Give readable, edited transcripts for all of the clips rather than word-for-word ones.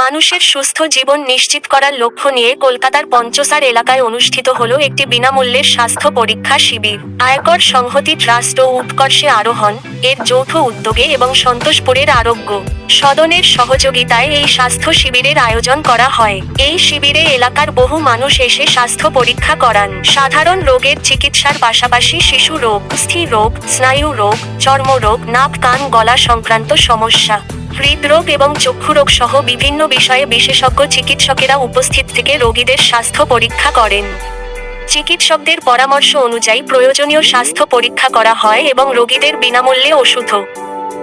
মানুষের সুস্থ জীবন নিশ্চিত করার লক্ষ্য নিয়ে কলকাতার পঞ্চসার এলাকায় অনুষ্ঠিত হলো একটি বিনামূল্যের স্বাস্থ্য পরীক্ষা শিবির। আয়কর সংহতি ট্রাস্ট ও উৎকর্ষে আরোহণ এর যৌথ উদ্যোগে এবং সন্তোষপুরের আরোগ্য সদনের সহযোগিতায় এই স্বাস্থ্য শিবিরের আয়োজন করা হয়। এই শিবিরে এলাকার বহু মানুষ এসে স্বাস্থ্য পরীক্ষা করান। সাধারণ রোগের চিকিৎসার পাশাপাশি শিশু রোগ, স্থির রোগ, স্নায়ু রোগ, চর্মরোগ, নাক কান গলা সংক্রান্ত সমস্যা, হৃদরোগ এবং চক্ষুরোগ সহ বিভিন্ন বিষয়ে বিশেষজ্ঞ চিকিৎসকেরা উপস্থিত থেকে রোগীদের স্বাস্থ্য পরীক্ষা করেন। চিকিৎসকদের পরামর্শ অনুযায়ী প্রয়োজনীয় স্বাস্থ্য পরীক্ষা করা হয় এবং রোগীদের বিনামূল্যে ওষুধও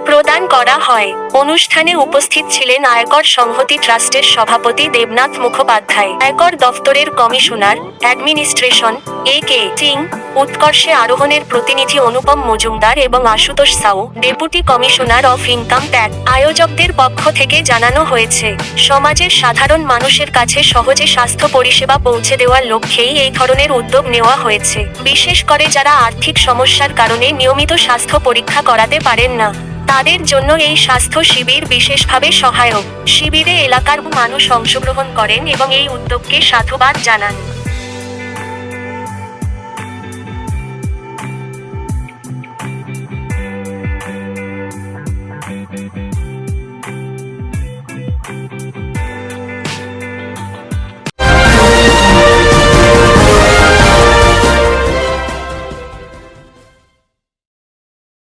প্রদান করা হয়। অনুষ্ঠানে উপস্থিত ছিলেন আয়কর সংহতি ট্রাস্টের সভাপতি দেবনাথ মুখোপাধ্যায়, আয়কর দফতরের কমিশনার অ্যাডমিনিস্ট্রেশন কে সিং, উৎকর্ষে আরোহণের প্রতিনিধি অনুপম মজুমদার এবং Ashutosh Sau, deputy commissioner of income tax. আয়োজকদের পক্ষ থেকে জানানো হয়েছে, সমাজের সাধারণ মানুষের কাছে সহজে স্বাস্থ্য পরিষেবা পৌঁছে দেওয়ার লক্ষ্যেই এই ধরনের উদ্যোগ নেওয়া হয়েছে। বিশেষ করে যারা আর্থিক সমস্যার কারণে নিয়মিত স্বাস্থ্য পরীক্ষা করাতে পারেন না, তাদের জন্য এই স্বাস্থ্য শিবির বিশেষভাবে সহায়ক। শিবিরে এলাকার মানুষ অংশগ্রহণ করেন এবং এই উদ্যোগকে সাধুবাদ জানান।